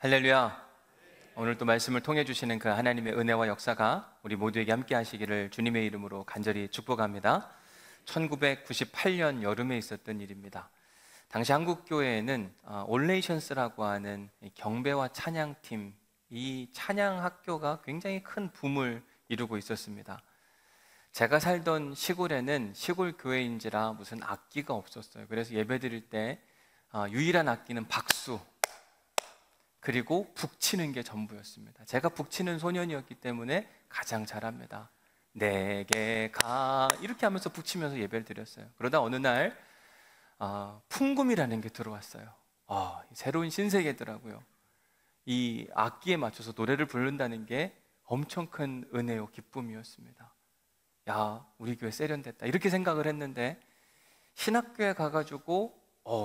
할렐루야. 오늘 또 말씀을 통해 주시는 그 하나님의 은혜와 역사가 우리 모두에게 함께 하시기를 주님의 이름으로 간절히 축복합니다. 1998년 여름에 있었던 일입니다. 당시 한국교회에는 올레이션스라고 하는 경배와 찬양팀, 이 찬양학교가 굉장히 큰 붐을 이루고 있었습니다. 제가 살던 시골에는 시골 교회인지라 무슨 악기가 없었어요. 그래서 예배 드릴 때 유일한 악기는 박수, 그리고 북치는 게 전부였습니다. 제가 북치는 소년이었기 때문에 가장 잘합니다. 내게 가 이렇게 하면서 북치면서 예배를 드렸어요. 그러다 어느 날 풍금이라는 게 들어왔어요. 새로운 신세계더라고요. 이 악기에 맞춰서 노래를 부른다는 게 엄청 큰 은혜요 기쁨이었습니다. 야, 우리 교회 세련됐다 이렇게 생각을 했는데, 신학교에 가가지고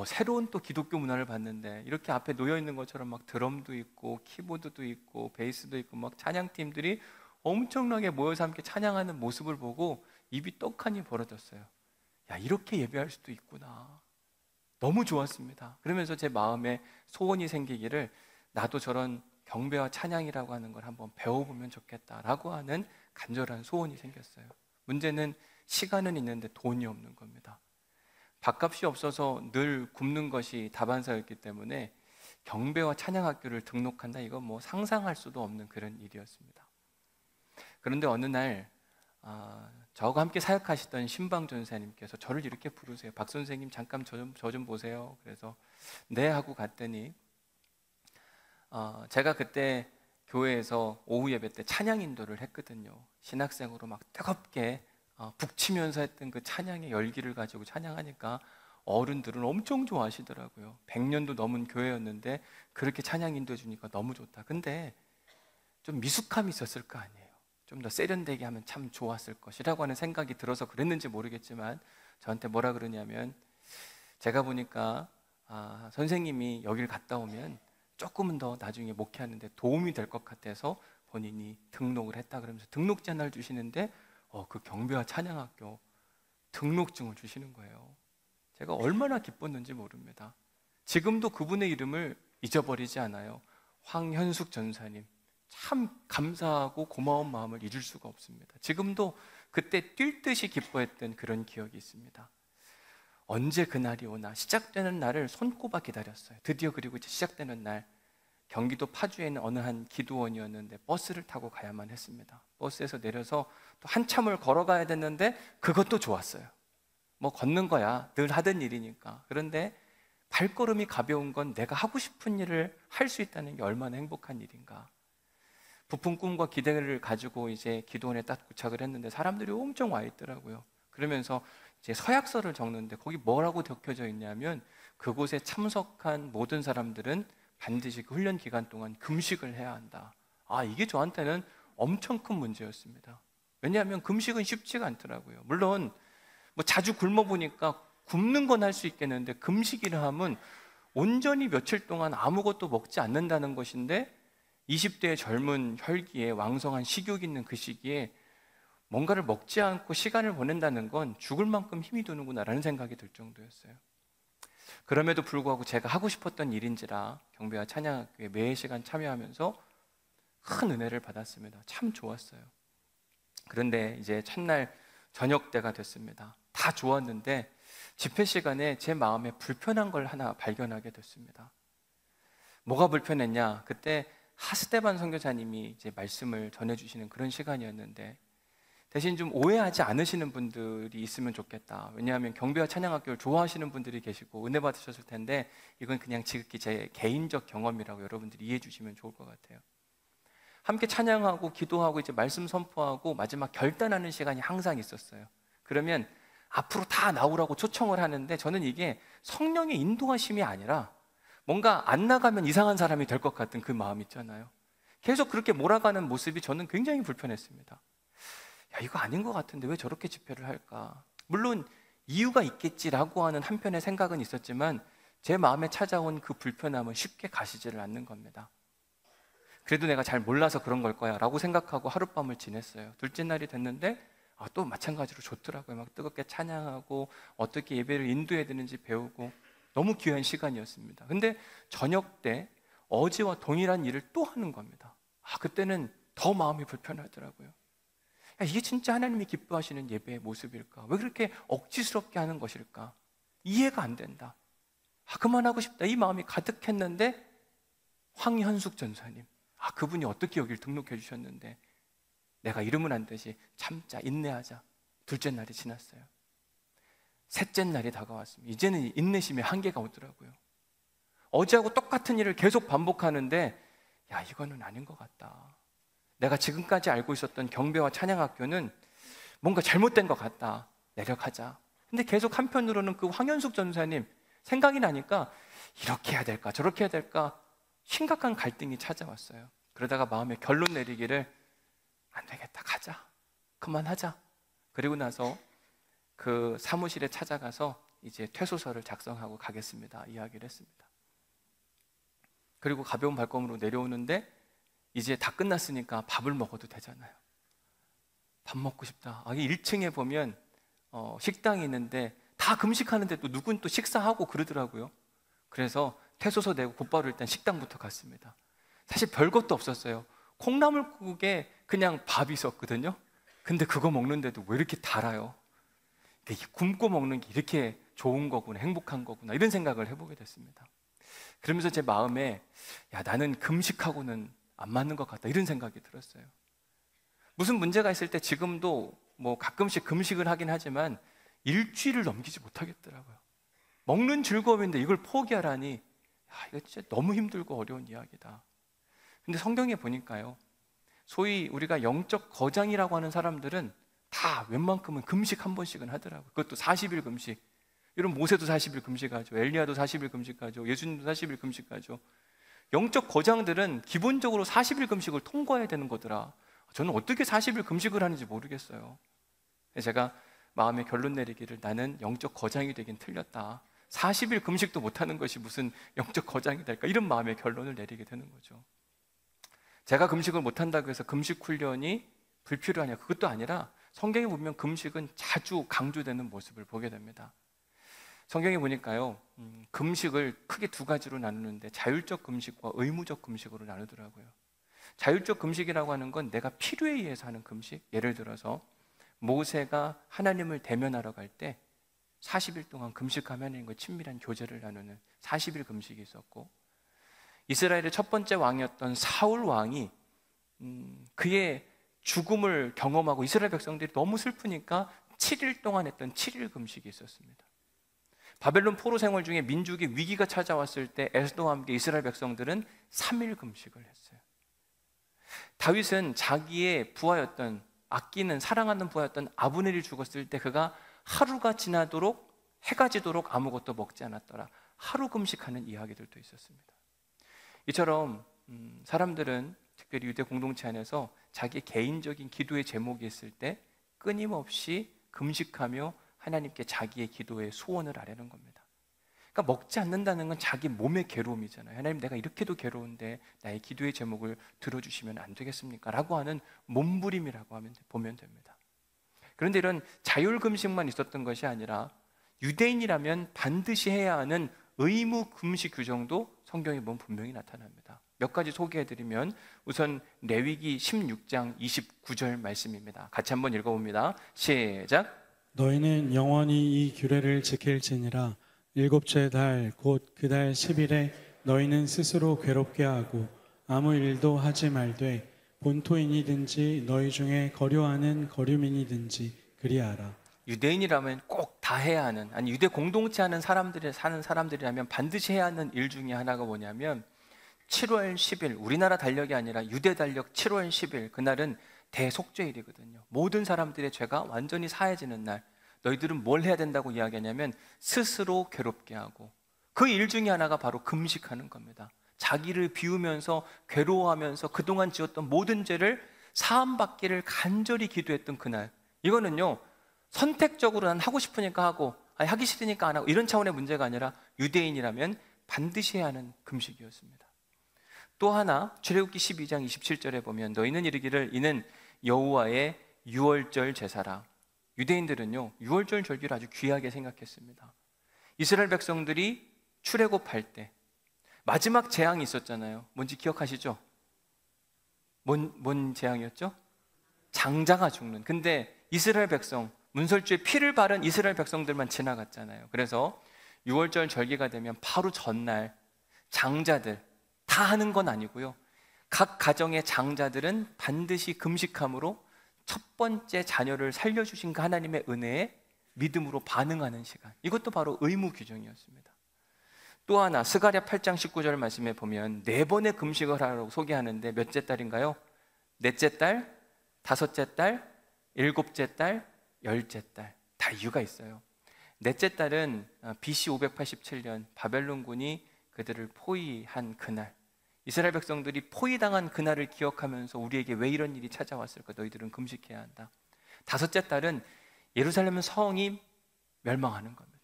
새로운 또 기독교 문화를 봤는데 이렇게 앞에 놓여 있는 것처럼 막 드럼도 있고 키보드도 있고 베이스도 있고 막 찬양팀들이 엄청나게 모여서 함께 찬양하는 모습을 보고 입이 떡하니 벌어졌어요. 야, 이렇게 예배할 수도 있구나. 너무 좋았습니다. 그러면서 제 마음에 소원이 생기기를, 나도 저런 경배와 찬양이라고 하는 걸 한번 배워보면 좋겠다라고 하는 간절한 소원이 생겼어요. 문제는 시간은 있는데 돈이 없는 겁니다. 밥값이 없어서 늘 굶는 것이 다반사였기 때문에 경배와 찬양학교를 등록한다, 이건 뭐 상상할 수도 없는 그런 일이었습니다. 그런데 어느 날 저하고 함께 사역하시던 신방 전사님께서 저를 이렇게 부르세요. 박 선생님, 잠깐 저 좀 보세요. 그래서 네 하고 갔더니 제가 그때 교회에서 오후 예배 때 찬양 인도를 했거든요. 신학생으로 막 뜨겁게 북치면서 했던 그 찬양의 열기를 가지고 찬양하니까 어른들은 엄청 좋아하시더라고요. 100년도 넘은 교회였는데 그렇게 찬양 인도해 주니까 너무 좋다. 근데 좀 미숙함이 있었을 거 아니에요. 좀 더 세련되게 하면 참 좋았을 것이라고 하는 생각이 들어서 그랬는지 모르겠지만, 저한테 뭐라 그러냐면, 제가 보니까 선생님이 여길 갔다 오면 조금은 더 나중에 목회하는데 도움이 될 것 같아서 본인이 등록을 했다 그러면서 등록지 하나를 주시는데 그 경배와 찬양학교 등록증을 주시는 거예요. 제가 얼마나 기뻤는지 모릅니다. 지금도 그분의 이름을 잊어버리지 않아요. 황현숙 전사님, 참 감사하고 고마운 마음을 잊을 수가 없습니다. 지금도 그때 뛸 듯이 기뻐했던 그런 기억이 있습니다. 언제 그날이 오나 시작되는 날을 손꼽아 기다렸어요. 드디어. 그리고 이제 시작되는 날, 경기도 파주에 있는 어느 한 기도원이었는데 버스를 타고 가야만 했습니다. 버스에서 내려서 또 한참을 걸어가야 됐는데 그것도 좋았어요. 뭐 걷는 거야, 늘 하던 일이니까. 그런데 발걸음이 가벼운 건 내가 하고 싶은 일을 할 수 있다는 게 얼마나 행복한 일인가. 부푼 꿈과 기대를 가지고 이제 기도원에 딱 도착을 했는데 사람들이 엄청 와 있더라고요. 그러면서 이제 서약서를 적는데 거기 뭐라고 적혀져 있냐면, 그곳에 참석한 모든 사람들은 반드시 그 훈련 기간 동안 금식을 해야 한다. 이게 저한테는 엄청 큰 문제였습니다. 왜냐하면 금식은 쉽지가 않더라고요. 물론 뭐 자주 굶어 보니까 굶는 건 할 수 있겠는데, 금식이라 하면 온전히 며칠 동안 아무것도 먹지 않는다는 것인데, 20대의 젊은 혈기에 왕성한 식욕이 있는 그 시기에 뭔가를 먹지 않고 시간을 보낸다는 건 죽을 만큼 힘이 드는구나라는 생각이 들 정도였어요. 그럼에도 불구하고 제가 하고 싶었던 일인지라 경배와 찬양학교에 매 시간 참여하면서 큰 은혜를 받았습니다. 참 좋았어요. 그런데 이제 첫날 저녁 때가 됐습니다. 다 좋았는데 집회 시간에 제 마음에 불편한 걸 하나 발견하게 됐습니다. 뭐가 불편했냐? 그때 하스데반 선교사님이 이제 말씀을 전해주시는 그런 시간이었는데, 대신 좀 오해하지 않으시는 분들이 있으면 좋겠다. 왜냐하면 경배와 찬양학교를 좋아하시는 분들이 계시고 은혜 받으셨을 텐데, 이건 그냥 지극히 제 개인적 경험이라고 여러분들이 이해해 주시면 좋을 것 같아요. 함께 찬양하고 기도하고 이제 말씀 선포하고 마지막 결단하는 시간이 항상 있었어요. 그러면 앞으로 다 나오라고 초청을 하는데, 저는 이게 성령의 인도하심이 아니라 뭔가 안 나가면 이상한 사람이 될 것 같은 그 마음 있잖아요. 계속 그렇게 몰아가는 모습이 저는 굉장히 불편했습니다. 야, 이거 아닌 것 같은데 왜 저렇게 집회를 할까? 물론 이유가 있겠지라고 하는 한편의 생각은 있었지만, 제 마음에 찾아온 그 불편함은 쉽게 가시지를 않는 겁니다. 그래도 내가 잘 몰라서 그런 걸 거야 라고 생각하고 하룻밤을 지냈어요. 둘째 날이 됐는데 또 마찬가지로 좋더라고요. 막 뜨겁게 찬양하고 어떻게 예배를 인도해야 되는지 배우고 너무 귀한 시간이었습니다. 근데 저녁 때 어제와 동일한 일을 또 하는 겁니다. 그때는 더 마음이 불편하더라고요. 이게 진짜 하나님이 기뻐하시는 예배의 모습일까? 왜 그렇게 억지스럽게 하는 것일까? 이해가 안 된다. 그만하고 싶다. 이 마음이 가득했는데 황현숙 전사님, 그분이 어떻게 여길 등록해 주셨는데 내가 이러면 안 되지. 참자, 인내하자. 둘째 날이 지났어요. 셋째 날이 다가왔습니다. 이제는 인내심의 한계가 오더라고요. 어제하고 똑같은 일을 계속 반복하는데 이거는 아닌 것 같다. 내가 지금까지 알고 있었던 경배와 찬양학교는 뭔가 잘못된 것 같다. 내려가자. 근데 계속 한편으로는 그 황현숙 전사님 생각이 나니까 이렇게 해야 될까 저렇게 해야 될까 심각한 갈등이 찾아왔어요. 그러다가 마음에 결론 내리기를 안 되겠다, 가자, 그만하자. 그리고 나서 그 사무실에 찾아가서 이제 퇴소서를 작성하고 가겠습니다 이야기를 했습니다. 그리고 가벼운 발걸음으로 내려오는데 이제 다 끝났으니까 밥을 먹어도 되잖아요. 밥 먹고 싶다. 1층에 보면 식당이 있는데 다 금식하는데 또 누군 또 식사하고 그러더라고요. 그래서 퇴소서 내고 곧바로 일단 식당부터 갔습니다. 사실 별것도 없었어요. 콩나물국에 그냥 밥이 있었거든요. 근데 그거 먹는데도 왜 이렇게 달아요? 굶고 먹는 게 이렇게 좋은 거구나, 행복한 거구나, 이런 생각을 해보게 됐습니다. 그러면서 제 마음에 나는 금식하고는 안 맞는 것 같다, 이런 생각이 들었어요. 무슨 문제가 있을 때 지금도 뭐 가끔씩 금식을 하긴 하지만 일주일을 넘기지 못하겠더라고요. 먹는 즐거움인데 이걸 포기하라니, 이거 진짜 너무 힘들고 어려운 이야기다. 근데 성경에 보니까요, 소위 우리가 영적 거장이라고 하는 사람들은 다 웬만큼은 금식 한 번씩은 하더라고요. 그것도 40일 금식. 이런 모세도 40일 금식하죠. 엘리야도 40일 금식하죠. 예수님도 40일 금식하죠. 영적 거장들은 기본적으로 40일 금식을 통과해야 되는 거더라. 저는 어떻게 40일 금식을 하는지 모르겠어요. 제가 마음의 결론 내리기를 나는 영적 거장이 되긴 틀렸다. 40일 금식도 못하는 것이 무슨 영적 거장이 될까? 이런 마음의 결론을 내리게 되는 거죠. 제가 금식을 못한다고 해서 금식 훈련이 불필요하냐? 그것도 아니라 성경에 보면 금식은 자주 강조되는 모습을 보게 됩니다. 성경에 보니까요, 금식을 크게 두 가지로 나누는데 자율적 금식과 의무적 금식으로 나누더라고요. 자율적 금식이라고 하는 건 내가 필요에 의해서 하는 금식. 예를 들어서 모세가 하나님을 대면하러 갈 때 40일 동안 금식하며 하나님과 친밀한 교제를 나누는 40일 금식이 있었고, 이스라엘의 첫 번째 왕이었던 사울 왕이 그의 죽음을 경험하고 이스라엘 백성들이 너무 슬프니까 7일 동안 했던 7일 금식이 있었습니다. 바벨론 포로 생활 중에 민족의 위기가 찾아왔을 때 에스더와 함께 이스라엘 백성들은 3일 금식을 했어요. 다윗은 자기의 부하였던, 아끼는 사랑하는 부하였던 아브넬이 죽었을 때 그가 하루가 지나도록 해가 지도록 아무것도 먹지 않았더라. 하루 금식하는 이야기들도 있었습니다. 이처럼 사람들은 특별히 유대 공동체 안에서 자기 개인적인 기도의 제목이 있을 때 끊임없이 금식하며 하나님께 자기의 기도의 소원을 아뢰는 겁니다. 그러니까 먹지 않는다는 건 자기 몸의 괴로움이잖아요. 하나님, 내가 이렇게도 괴로운데 나의 기도의 제목을 들어주시면 안 되겠습니까? 라고 하는 몸부림이라고 보면 됩니다. 그런데 이런 자율금식만 있었던 것이 아니라 유대인이라면 반드시 해야 하는 의무 금식 규정도 성경에 보면 분명히 나타납니다. 몇 가지 소개해드리면 우선 레위기 16장 29절 말씀입니다. 같이 한번 읽어봅니다. 시작. 너희는 영원히 이 규례를 지킬지니라. 일곱째 달 곧 그 달 10일에 너희는 스스로 괴롭게 하고 아무 일도 하지 말되 본토인이든지 너희 중에 거류하는 거류민이든지 그리하라. 유대인이라면 꼭 다 해야 하는, 아니 유대 공동체 하는 사람들이 사는 사람들이라면 반드시 해야 하는 일 중에 하나가 뭐냐면 7월 10일, 우리나라 달력이 아니라 유대 달력 7월 10일, 그날은 대속죄일이거든요. 모든 사람들의 죄가 완전히 사해지는 날. 너희들은 뭘 해야 된다고 이야기하냐면 스스로 괴롭게 하고, 그 일 중에 하나가 바로 금식하는 겁니다. 자기를 비우면서 괴로워하면서 그동안 지었던 모든 죄를 사함받기를 간절히 기도했던 그날. 이거는요, 선택적으로 난 하고 싶으니까 하고 하기 싫으니까 안 하고 이런 차원의 문제가 아니라 유대인이라면 반드시 해야 하는 금식이었습니다. 또 하나, 출애굽기 12장 27절에 보면 너희는 이르기를 이는 여호와의 유월절 제사라. 유대인들은요, 유월절 절기를 아주 귀하게 생각했습니다. 이스라엘 백성들이 출애굽할 때 마지막 재앙이 있었잖아요. 뭔지 기억하시죠? 뭔 재앙이었죠? 장자가 죽는. 근데 이스라엘 백성, 문설주에 피를 바른 이스라엘 백성들만 지나갔잖아요. 그래서 6월절 절기가 되면 바로 전날 장자들, 다 하는 건 아니고요, 각 가정의 장자들은 반드시 금식함으로 첫 번째 자녀를 살려주신 그 하나님의 은혜에 믿음으로 반응하는 시간, 이것도 바로 의무 규정이었습니다. 또 하나, 스가랴 8장 19절 말씀에 보면 4번의 금식을 하라고 소개하는데 몇째 달인가요? 넷째 달, 다섯째 달, 일곱째 달, 열째 달. 다 이유가 있어요. 넷째 달은 BC 587년 바벨론군이 그들을 포위한 그날, 이스라엘 백성들이 포위당한 그날을 기억하면서 우리에게 왜 이런 일이 찾아왔을까? 너희들은 금식해야 한다. 다섯째 달은 예루살렘 성이 멸망하는 겁니다.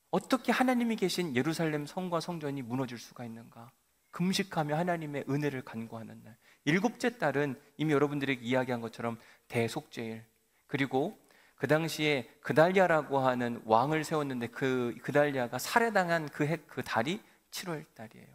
어떻게 하나님이 계신 예루살렘 성과 성전이 무너질 수가 있는가? 금식하며 하나님의 은혜를 간구하는 날. 일곱째 달은 이미 여러분들에게 이야기한 것처럼 대속죄일, 그리고 그 당시에 그달랴라고 하는 왕을 세웠는데 그 그달랴가 살해당한 그 달이 7월 달이에요.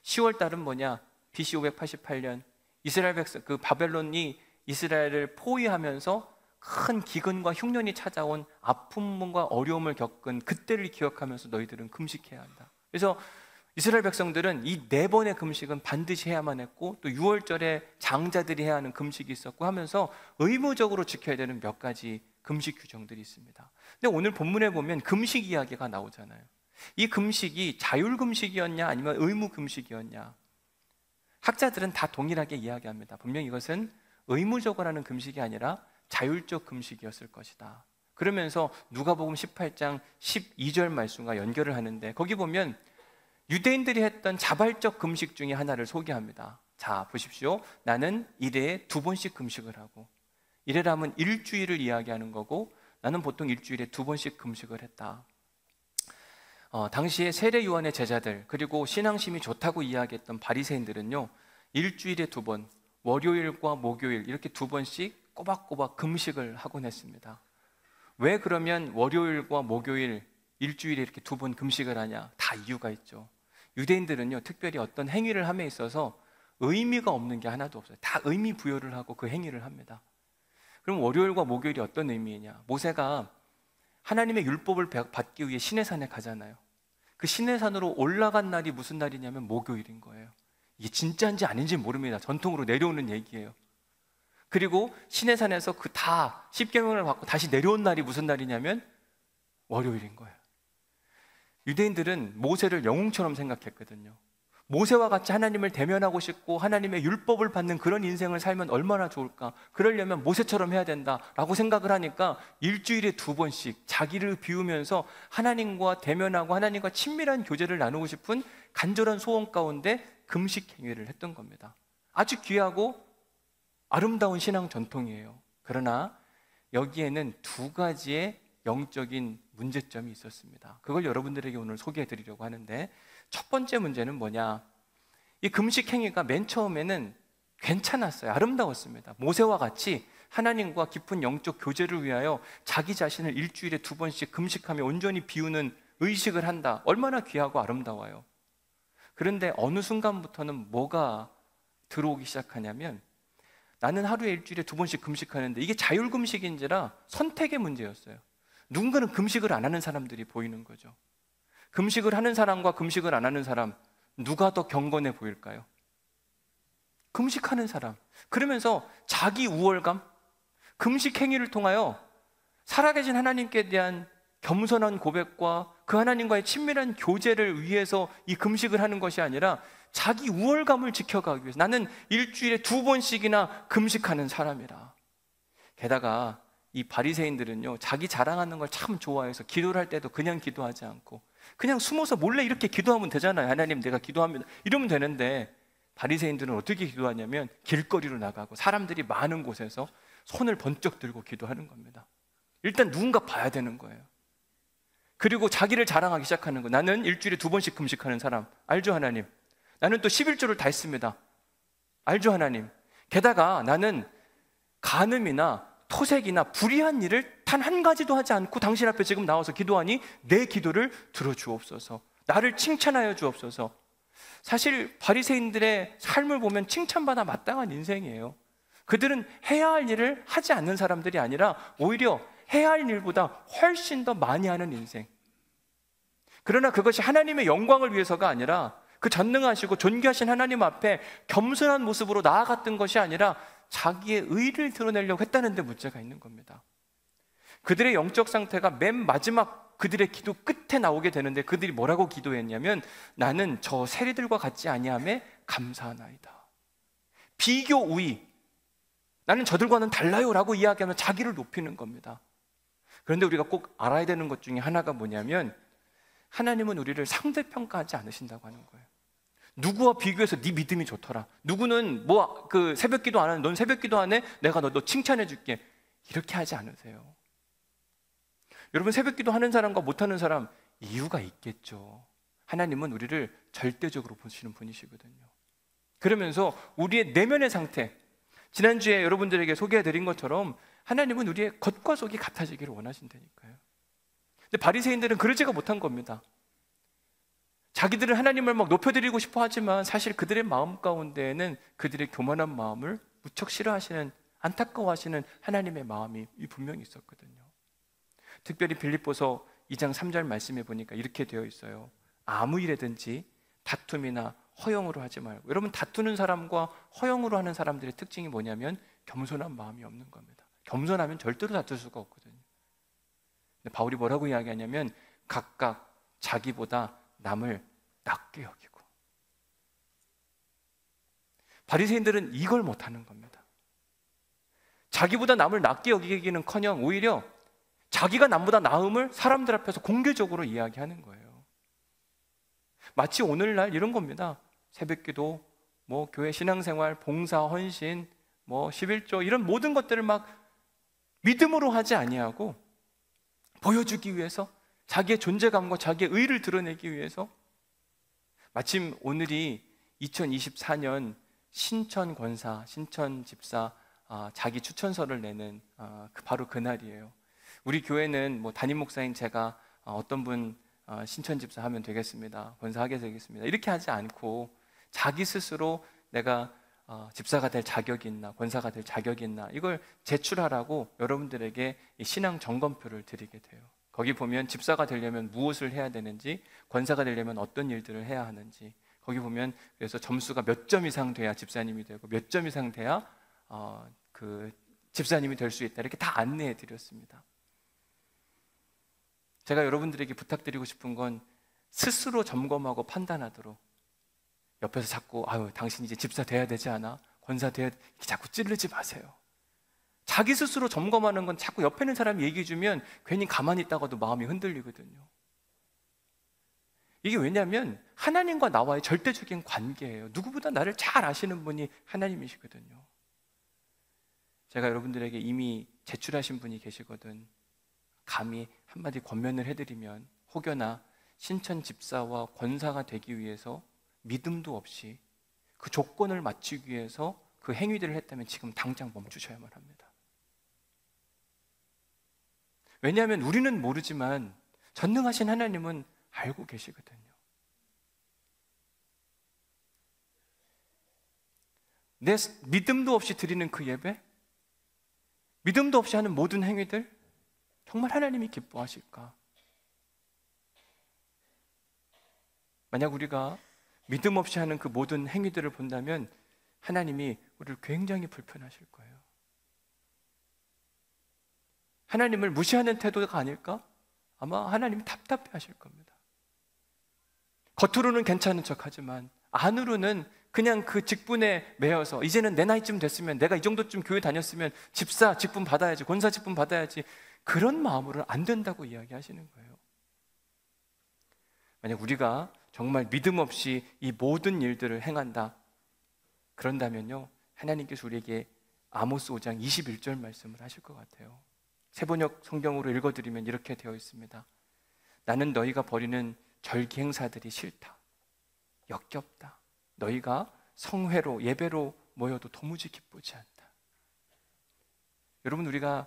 10월 달은 뭐냐? BC 588년 이스라엘 백성, 그 바벨론이 이스라엘을 포위하면서 큰 기근과 흉년이 찾아온 아픔과 어려움을 겪은 그때를 기억하면서 너희들은 금식해야 한다. 그래서 이스라엘 백성들은 이 4번의 금식은 반드시 해야만 했고, 또 6월절에 장자들이 해야 하는 금식이 있었고 하면서 의무적으로 지켜야 되는 몇 가지 금식 규정들이 있습니다. 근데 오늘 본문에 보면 금식 이야기가 나오잖아요. 이 금식이 자율금식이었냐 아니면 의무금식이었냐? 학자들은 다 동일하게 이야기합니다. 분명 이것은 의무적으로 하는 금식이 아니라 자율적 금식이었을 것이다. 그러면서 누가복음 18장 12절 말씀과 연결을 하는데, 거기 보면 유대인들이 했던 자발적 금식 중에 하나를 소개합니다. 자, 보십시오. 나는 일회에 2번씩 금식을 하고, 일회라면 일주일을 이야기하는 거고, 나는 보통 일주일에 2번씩 금식을 했다. 당시에 세례 요한의 제자들, 그리고 신앙심이 좋다고 이야기했던 바리새인들은요, 일주일에 2번, 월요일과 목요일 이렇게 2번씩 꼬박꼬박 금식을 하곤 했습니다. 왜 그러면 월요일과 목요일 일주일에 이렇게 2번 금식을 하냐? 다 이유가 있죠. 유대인들은요, 특별히 어떤 행위를 함에 있어서 의미가 없는 게 하나도 없어요. 다 의미 부여를 하고 그 행위를 합니다. 그럼 월요일과 목요일이 어떤 의미이냐? 모세가 하나님의 율법을 받기 위해 시내산에 가잖아요. 그 시내산으로 올라간 날이 무슨 날이냐면 목요일인 거예요. 이게 진짜인지 아닌지 모릅니다. 전통으로 내려오는 얘기예요. 그리고 시내산에서 그 다 십계명을 받고 다시 내려온 날이 무슨 날이냐면 월요일인 거예요. 유대인들은 모세를 영웅처럼 생각했거든요. 모세와 같이 하나님을 대면하고 싶고 하나님의 율법을 받는 그런 인생을 살면 얼마나 좋을까? 그러려면 모세처럼 해야 된다라고 생각을 하니까 일주일에 2번씩 자기를 비우면서 하나님과 대면하고 하나님과 친밀한 교제를 나누고 싶은 간절한 소원 가운데 금식 행위를 했던 겁니다. 아주 귀하고 아름다운 신앙 전통이에요. 그러나 여기에는 2가지의 영적인 문제점이 있었습니다. 그걸 여러분들에게 오늘 소개해 드리려고 하는데, 첫 번째 문제는 뭐냐? 이 금식 행위가 맨 처음에는 괜찮았어요. 아름다웠습니다. 모세와 같이 하나님과 깊은 영적 교제를 위하여 자기 자신을 일주일에 2번씩 금식하며 온전히 비우는 의식을 한다. 얼마나 귀하고 아름다워요. 그런데 어느 순간부터는 뭐가 들어오기 시작하냐면, 나는 하루에 일주일에 2번씩 금식하는데 이게 자율금식인지라 선택의 문제였어요. 누군가는 금식을 안 하는 사람들이 보이는 거죠. 금식을 하는 사람과 금식을 안 하는 사람, 누가 더 경건해 보일까요? 금식하는 사람. 그러면서 자기 우월감, 금식 행위를 통하여 살아계신 하나님께 대한 겸손한 고백과 그 하나님과의 친밀한 교제를 위해서 이 금식을 하는 것이 아니라 자기 우월감을 지켜가기 위해서, 나는 일주일에 2번씩이나 금식하는 사람이라. 게다가 이 바리새인들은요, 자기 자랑하는 걸 참 좋아해서 기도를 할 때도 그냥 기도하지 않고 그냥 숨어서 몰래 이렇게 기도하면 되잖아요. 하나님, 내가 기도합니다, 이러면 되는데, 바리새인들은 어떻게 기도하냐면 길거리로 나가고 사람들이 많은 곳에서 손을 번쩍 들고 기도하는 겁니다. 일단 누군가 봐야 되는 거예요. 그리고 자기를 자랑하기 시작하는 거예요. 나는 일주일에 2번씩 금식하는 사람. 알죠, 하나님? 나는 또 11조를 다 했습니다. 알죠, 하나님? 게다가 나는 간음이나 토색이나 불의한 일을 단 한 가지도 하지 않고 당신 앞에 지금 나와서 기도하니 내 기도를 들어주옵소서. 나를 칭찬하여 주옵소서. 사실 바리새인들의 삶을 보면 칭찬받아 마땅한 인생이에요. 그들은 해야 할 일을 하지 않는 사람들이 아니라 오히려 해야 할 일보다 훨씬 더 많이 하는 인생. 그러나 그것이 하나님의 영광을 위해서가 아니라 그 전능하시고 존귀하신 하나님 앞에 겸손한 모습으로 나아갔던 것이 아니라 자기의 의를 드러내려고 했다는 데 문제가 있는 겁니다. 그들의 영적 상태가 맨 마지막 그들의 기도 끝에 나오게 되는데 그들이 뭐라고 기도했냐면 나는 저 세리들과 같지 아니함에 감사하나이다. 비교 우위, 나는 저들과는 달라요 라고 이야기하면 자기를 높이는 겁니다. 그런데 우리가 꼭 알아야 되는 것 중에 하나가 뭐냐면 하나님은 우리를 상대평가하지 않으신다고 하는 거예요. 누구와 비교해서 네 믿음이 좋더라, 누구는 뭐 그 새벽기도 안 하는 넌 새벽기도 안 해? 내가 너 칭찬해 줄게, 이렇게 하지 않으세요. 여러분, 새벽기도 하는 사람과 못하는 사람 이유가 있겠죠. 하나님은 우리를 절대적으로 보시는 분이시거든요. 그러면서 우리의 내면의 상태, 지난주에 여러분들에게 소개해드린 것처럼 하나님은 우리의 겉과 속이 같아지기를 원하신다니까요. 근데 바리새인들은 그러지가 못한 겁니다. 자기들은 하나님을 막 높여드리고 싶어 하지만 사실 그들의 마음 가운데에는 그들의 교만한 마음을 무척 싫어하시는, 안타까워하시는 하나님의 마음이 분명히 있었거든요. 특별히 빌립보서 2장 3절 말씀에 보니까 이렇게 되어 있어요. 아무 일에든지 다툼이나 허영으로 하지 말고. 여러분, 다투는 사람과 허영으로 하는 사람들의 특징이 뭐냐면 겸손한 마음이 없는 겁니다. 겸손하면 절대로 다툴 수가 없거든요. 근데 바울이 뭐라고 이야기하냐면 각각 자기보다 남을 낮게 여기고. 바리새인들은 이걸 못하는 겁니다. 자기보다 남을 낮게 여기기는커녕 오히려 자기가 남보다 나음을 사람들 앞에서 공개적으로 이야기하는 거예요. 마치 오늘날 이런 겁니다. 새벽기도, 뭐 교회 신앙생활, 봉사, 헌신, 뭐 11조 이런 모든 것들을 막 믿음으로 하지 아니하고 보여주기 위해서, 자기의 존재감과 자기의 의를 드러내기 위해서. 마침 오늘이 2024년 신천 권사, 신천 집사 자기 추천서를 내는 바로 그날이에요. 우리 교회는 뭐 담임 목사인 제가 어떤 분 신천 집사 하면 되겠습니다, 권사하게 되겠습니다, 이렇게 하지 않고 자기 스스로 내가 집사가 될 자격이 있나, 권사가 될 자격이 있나, 이걸 제출하라고 여러분들에게 이 신앙 점검표를 드리게 돼요. 거기 보면 집사가 되려면 무엇을 해야 되는지, 권사가 되려면 어떤 일들을 해야 하는지, 거기 보면 그래서 점수가 몇 점 이상 돼야 집사님이 되고 몇 점 이상 돼야 그 집사님이 될 수 있다, 이렇게 다 안내해 드렸습니다. 제가 여러분들에게 부탁드리고 싶은 건 스스로 점검하고 판단하도록, 옆에서 자꾸 아유 당신 이제 집사 돼야 되지 않아? 권사 돼야 돼? 이렇게 자꾸 찌르지 마세요. 자기 스스로 점검하는 건 자꾸 옆에 있는 사람이 얘기해 주면 괜히 가만히 있다가도 마음이 흔들리거든요. 이게 왜냐하면 하나님과 나와의 절대적인 관계예요. 누구보다 나를 잘 아시는 분이 하나님이시거든요. 제가 여러분들에게 이미 제출하신 분이 계시거든. 감히 한마디 권면을 해드리면, 혹여나 신천 집사와 권사가 되기 위해서 믿음도 없이 그 조건을 맞추기 위해서 그 행위들을 했다면 지금 당장 멈추셔야만 합니다. 왜냐하면 우리는 모르지만 전능하신 하나님은 알고 계시거든요. 내 믿음도 없이 드리는 그 예배, 믿음도 없이 하는 모든 행위들, 정말 하나님이 기뻐하실까? 만약 우리가 믿음 없이 하는 그 모든 행위들을 본다면 하나님이 우리를 굉장히 불편하실 거예요. 하나님을 무시하는 태도가 아닐까? 아마 하나님이 답답해 하실 겁니다. 겉으로는 괜찮은 척 하지만 안으로는 그냥 그 직분에 매여서 이제는 내 나이쯤 됐으면, 내가 이 정도쯤 교회 다녔으면 집사 직분 받아야지, 권사 직분 받아야지, 그런 마음으로는 안 된다고 이야기하시는 거예요. 만약 우리가 정말 믿음 없이 이 모든 일들을 행한다, 그런다면요, 하나님께서 우리에게 아모스 5장 21절 말씀을 하실 것 같아요. 세번역 성경으로 읽어드리면 이렇게 되어 있습니다. 나는 너희가 벌이는 절기 행사들이 싫다, 역겹다. 너희가 성회로, 예배로 모여도 도무지 기쁘지 않다. 여러분, 우리가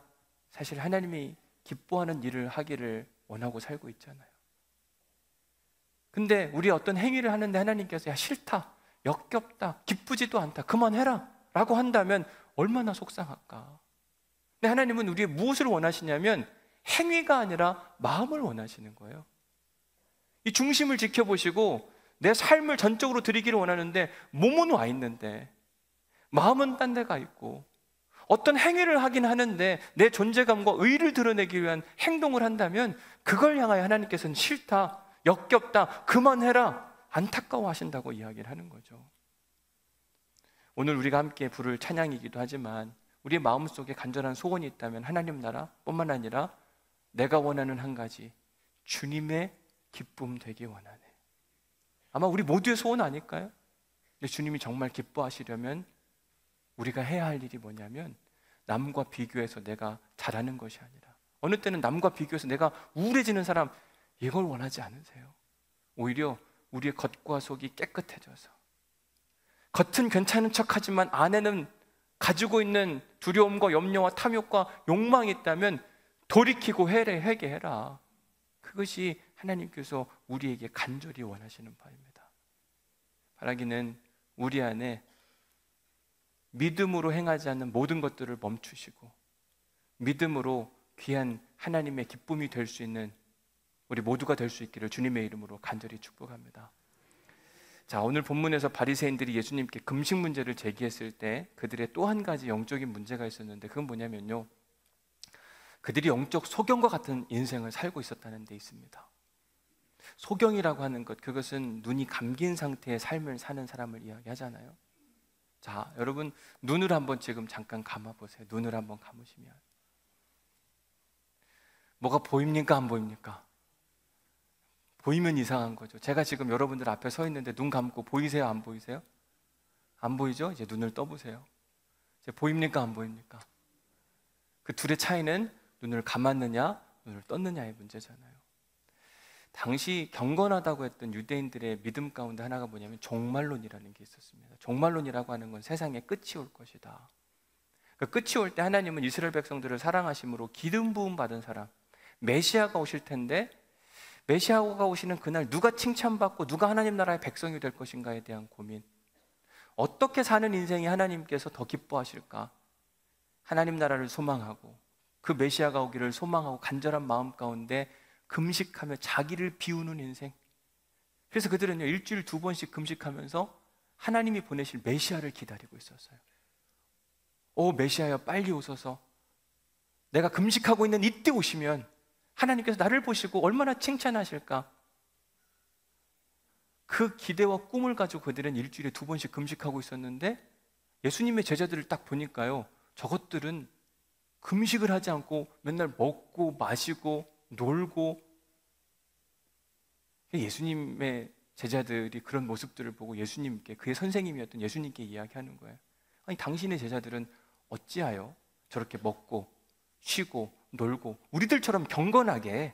사실 하나님이 기뻐하는 일을 하기를 원하고 살고 있잖아요. 근데 우리 어떤 행위를 하는데 하나님께서 야 싫다, 역겹다, 기쁘지도 않다, 그만해라 라고 한다면 얼마나 속상할까. 근데 하나님은 우리의 무엇을 원하시냐면 행위가 아니라 마음을 원하시는 거예요. 이 중심을 지켜보시고 내 삶을 전적으로 드리기를 원하는데 몸은 와 있는데 마음은 딴 데가 있고, 어떤 행위를 하긴 하는데 내 존재감과 의의를 드러내기 위한 행동을 한다면 그걸 향하여 하나님께서는 싫다, 역겹다, 그만해라, 안타까워 하신다고 이야기를 하는 거죠. 오늘 우리가 함께 부를 찬양이기도 하지만 우리의 마음속에 간절한 소원이 있다면 하나님 나라뿐만 아니라 내가 원하는 한 가지, 주님의 기쁨 되기 원하네. 아마 우리 모두의 소원 아닐까요? 근데 주님이 정말 기뻐하시려면 우리가 해야 할 일이 뭐냐면 남과 비교해서 내가 잘하는 것이 아니라, 어느 때는 남과 비교해서 내가 우울해지는 사람, 이걸 원하지 않으세요. 오히려 우리의 겉과 속이 깨끗해져서 겉은 괜찮은 척하지만 안에는 가지고 있는 두려움과 염려와 탐욕과 욕망이 있다면 돌이키고 회개해라. 그것이 하나님께서 우리에게 간절히 원하시는 바입니다. 바라기는 우리 안에 믿음으로 행하지 않는 모든 것들을 멈추시고 믿음으로 귀한 하나님의 기쁨이 될 수 있는 우리 모두가 될 수 있기를 주님의 이름으로 간절히 축복합니다. 자, 오늘 본문에서 바리새인들이 예수님께 금식 문제를 제기했을 때 그들의 또 한 가지 영적인 문제가 있었는데, 그건 뭐냐면요, 그들이 영적 소경과 같은 인생을 살고 있었다는 데 있습니다. 소경이라고 하는 것, 그것은 눈이 감긴 상태의 삶을 사는 사람을 이야기하잖아요. 자, 여러분 눈을 한번 지금 잠깐 감아보세요. 눈을 한번 감으시면 뭐가 보입니까? 안 보입니까? 보이면 이상한 거죠. 제가 지금 여러분들 앞에 서 있는데 눈 감고 보이세요? 안 보이세요? 안 보이죠? 이제 눈을 떠보세요. 이제 보입니까? 안 보입니까? 그 둘의 차이는 눈을 감았느냐, 눈을 떴느냐의 문제잖아요. 당시 경건하다고 했던 유대인들의 믿음 가운데 하나가 뭐냐면 종말론이라는 게 있었습니다. 종말론이라고 하는 건 세상에 끝이 올 것이다. 그 끝이 올 때 하나님은 이스라엘 백성들을 사랑하심으로 기름 부음 받은 사람, 메시아가 오실 텐데, 메시아가 오시는 그날 누가 칭찬받고 누가 하나님 나라의 백성이 될 것인가에 대한 고민, 어떻게 사는 인생이 하나님께서 더 기뻐하실까, 하나님 나라를 소망하고 그 메시아가 오기를 소망하고 간절한 마음 가운데 금식하며 자기를 비우는 인생. 그래서 그들은요, 일주일 2번씩 금식하면서 하나님이 보내실 메시아를 기다리고 있었어요. 오 메시아여, 빨리 오소서. 내가 금식하고 있는 이때 오시면 하나님께서 나를 보시고 얼마나 칭찬하실까. 그 기대와 꿈을 가지고 그들은 일주일에 2번씩 금식하고 있었는데, 예수님의 제자들을 딱 보니까요, 저것들은 금식을 하지 않고 맨날 먹고 마시고 놀고. 예수님의 제자들이 그런 모습들을 보고 예수님께, 그의 선생님이었던 예수님께 이야기하는 거예요. 아니 당신의 제자들은 어찌하여 저렇게 먹고 쉬고 놀고 우리들처럼 경건하게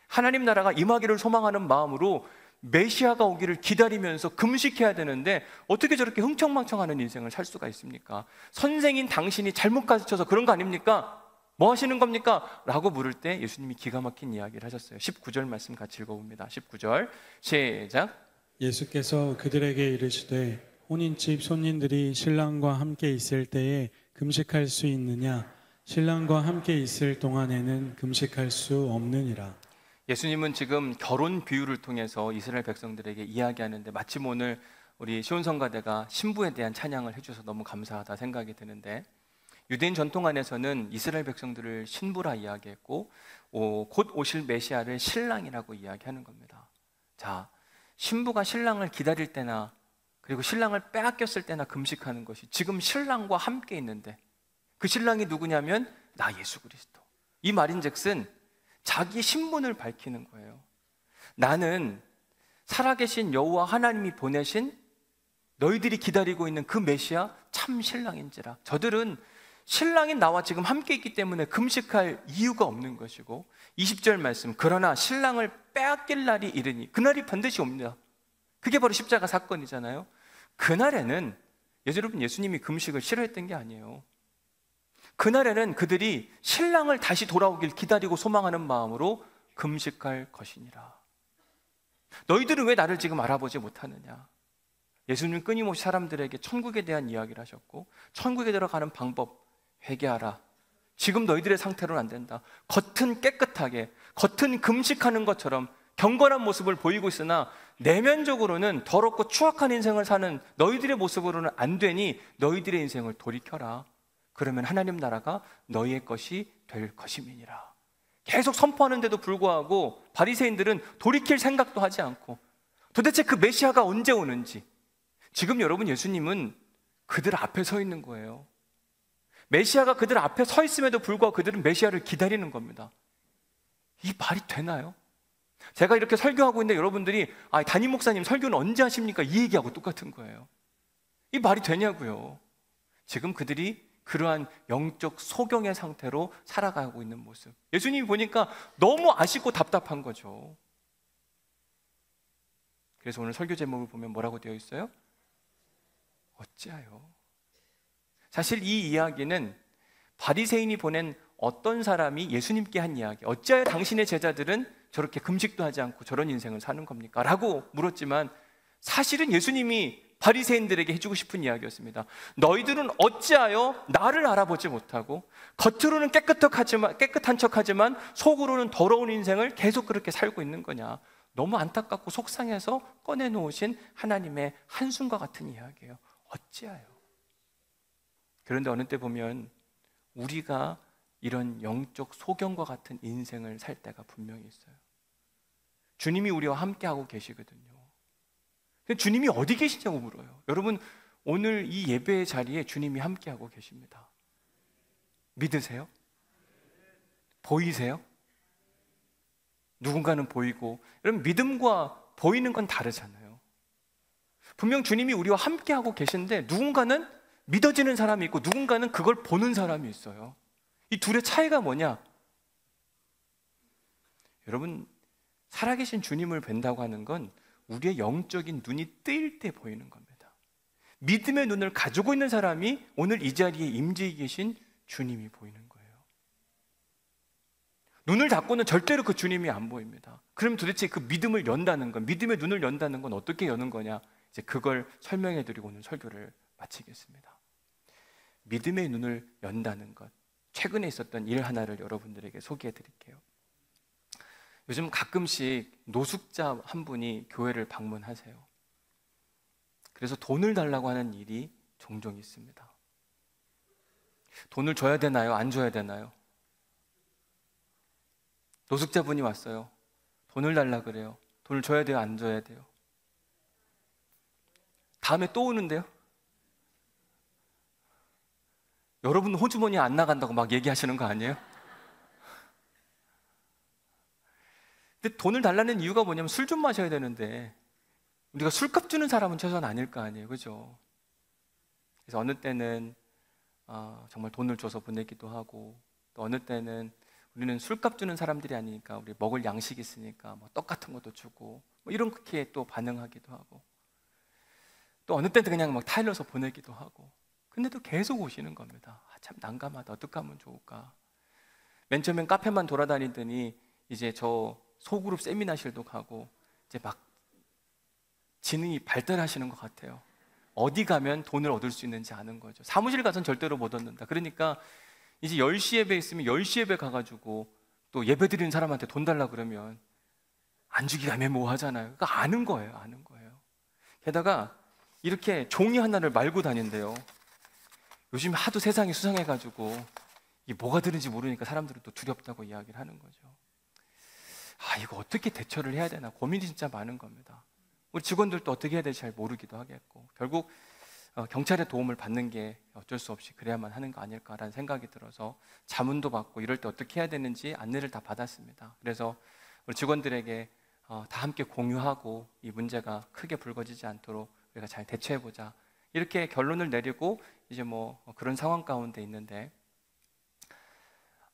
하나님 나라가 임하기를 소망하는 마음으로 메시아가 오기를 기다리면서 금식해야 되는데 어떻게 저렇게 흥청망청하는 인생을 살 수가 있습니까? 선생인 당신이 잘못 가르쳐서 그런 거 아닙니까? 뭐 하시는 겁니까? 라고 물을 때 예수님이 기가 막힌 이야기를 하셨어요. 19절 말씀 같이 읽어봅니다. 19절 시작. 예수께서 그들에게 이르시되 혼인집 손님들이 신랑과 함께 있을 때에 금식할 수 있느냐? 신랑과 함께 있을 동안에는 금식할 수 없느니라. 예수님은 지금 결혼 비유를 통해서 이스라엘 백성들에게 이야기하는데, 마침 오늘 우리 시온성가대가 신부에 대한 찬양을 해주셔서 너무 감사하다 생각이 드는데, 유대인 전통 안에서는 이스라엘 백성들을 신부라 이야기했고 곧 오실 메시아를 신랑이라고 이야기하는 겁니다. 자, 신부가 신랑을 기다릴 때나 그리고 신랑을 빼앗겼을 때나 금식하는 것이 지금 신랑과 함께 있는데, 그 신랑이 누구냐면 나 예수 그리스도. 이 말인즉슨 자기 신분을 밝히는 거예요. 나는 살아계신 여호와 하나님이 보내신 너희들이 기다리고 있는 그 메시아 참 신랑인지라. 저들은 신랑이 나와 지금 함께 있기 때문에 금식할 이유가 없는 것이고, 20절 말씀, 그러나 신랑을 빼앗길 날이 이르니, 그날이 반드시 옵니다. 그게 바로 십자가 사건이잖아요. 그날에는 여러분, 예수님이 금식을 싫어했던 게 아니에요. 그날에는 그들이 신랑을 다시 돌아오길 기다리고 소망하는 마음으로 금식할 것이니라. 너희들은 왜 나를 지금 알아보지 못하느냐? 예수님은 끊임없이 사람들에게 천국에 대한 이야기를 하셨고, 천국에 들어가는 방법, 회개하라. 지금 너희들의 상태로는 안 된다. 겉은 깨끗하게, 겉은 금식하는 것처럼 경건한 모습을 보이고 있으나 내면적으로는 더럽고 추악한 인생을 사는 너희들의 모습으로는 안 되니 너희들의 인생을 돌이켜라. 그러면 하나님 나라가 너희의 것이 될 것임이니라. 계속 선포하는데도 불구하고 바리새인들은 돌이킬 생각도 하지 않고, 도대체 그 메시아가 언제 오는지. 지금 여러분, 예수님은 그들 앞에 서 있는 거예요. 메시아가 그들 앞에 서 있음에도 불구하고 그들은 메시아를 기다리는 겁니다. 이 말이 되나요? 제가 이렇게 설교하고 있는데 여러분들이 담임 목사님 설교는 언제 하십니까? 이 얘기하고 똑같은 거예요. 이 말이 되냐고요. 지금 그들이 그러한 영적 소경의 상태로 살아가고 있는 모습, 예수님이 보니까 너무 아쉽고 답답한 거죠. 그래서 오늘 설교 제목을 보면 뭐라고 되어 있어요? 어찌하여. 사실 이 이야기는 바리새인이 보낸 어떤 사람이 예수님께 한 이야기, 어찌하여 당신의 제자들은 저렇게 금식도 하지 않고 저런 인생을 사는 겁니까? 라고 물었지만, 사실은 예수님이 바리새인들에게 해주고 싶은 이야기였습니다. 너희들은 어찌하여 나를 알아보지 못하고 겉으로는 깨끗한 척하지만 속으로는 더러운 인생을 계속 그렇게 살고 있는 거냐. 너무 안타깝고 속상해서 꺼내놓으신 하나님의 한숨과 같은 이야기예요. 어찌하여. 그런데 어느 때 보면 우리가 이런 영적 소경과 같은 인생을 살 때가 분명히 있어요. 주님이 우리와 함께하고 계시거든요. 근데 주님이 어디 계시냐고 물어요. 여러분, 오늘 이 예배의 자리에 주님이 함께하고 계십니다. 믿으세요? 보이세요? 누군가는 보이고, 여러분, 믿음과 보이는 건 다르잖아요. 분명 주님이 우리와 함께하고 계신데 누군가는 믿어지는 사람이 있고 누군가는 그걸 보는 사람이 있어요. 이 둘의 차이가 뭐냐? 여러분, 살아계신 주님을 뵌다고 하는 건 우리의 영적인 눈이 뜨일 때 보이는 겁니다. 믿음의 눈을 가지고 있는 사람이 오늘 이 자리에 임재해 계신 주님이 보이는 거예요. 눈을 닫고는 절대로 그 주님이 안 보입니다. 그럼 도대체 그 믿음을 연다는 건, 믿음의 눈을 연다는 건 어떻게 여는 거냐? 이제 그걸 설명해 드리고 오늘 설교를 마치겠습니다. 믿음의 눈을 연다는 것, 최근에 있었던 일 하나를 여러분들에게 소개해 드릴게요. 요즘 가끔씩 노숙자 한 분이 교회를 방문하세요. 그래서 돈을 달라고 하는 일이 종종 있습니다. 돈을 줘야 되나요? 안 줘야 되나요? 노숙자분이 왔어요. 돈을 달라 그래요. 돈을 줘야 돼요? 안 줘야 돼요? 다음에 또 오는데요? 여러분 호주머니 안 나간다고 막 얘기하시는 거 아니에요? 근데 돈을 달라는 이유가 뭐냐면 술 좀 마셔야 되는데 우리가 술값 주는 사람은 최소한 아닐 거 아니에요, 그죠? 그래서 어느 때는 정말 돈을 줘서 보내기도 하고, 또 어느 때는 우리는 술값 주는 사람들이 아니니까 우리 먹을 양식이 있으니까 뭐 떡 같은 것도 주고 뭐 이렇게 또 반응하기도 하고, 또 어느 때는 그냥 막 타일러서 보내기도 하고. 근데도 계속 오시는 겁니다. 참 난감하다. 어떻게 하면 좋을까? 맨 처음엔 카페만 돌아다니더니 이제 저 소그룹 세미나실도 가고 이제 막 지능이 발달하시는 것 같아요. 어디 가면 돈을 얻을 수 있는지 아는 거죠. 사무실 가서는 절대로 못 얻는다. 그러니까 이제 10시 예배 있으면 10시 예배 가가지고 또 예배 드리는 사람한테 돈 달라 그러면 안 주기가 애매모호하잖아요. 그러니까 아는 거예요. 아는 거예요. 게다가 이렇게 종이 하나를 말고 다닌대요. 요즘 하도 세상이 수상해가지고 이게 뭐가 들은지 모르니까 사람들은 또 두렵다고 이야기를 하는 거죠. 이거 어떻게 대처를 해야 되나 고민이 진짜 많은 겁니다. 우리 직원들도 어떻게 해야 될지 잘 모르기도 하겠고, 결국 경찰의 도움을 받는 게 어쩔 수 없이 그래야만 하는 거 아닐까라는 생각이 들어서 자문도 받고 이럴 때 어떻게 해야 되는지 안내를 다 받았습니다. 그래서 우리 직원들에게 다 함께 공유하고 이 문제가 크게 불거지지 않도록 우리가 잘 대처해보자, 이렇게 결론을 내리고 이제 뭐 그런 상황 가운데 있는데,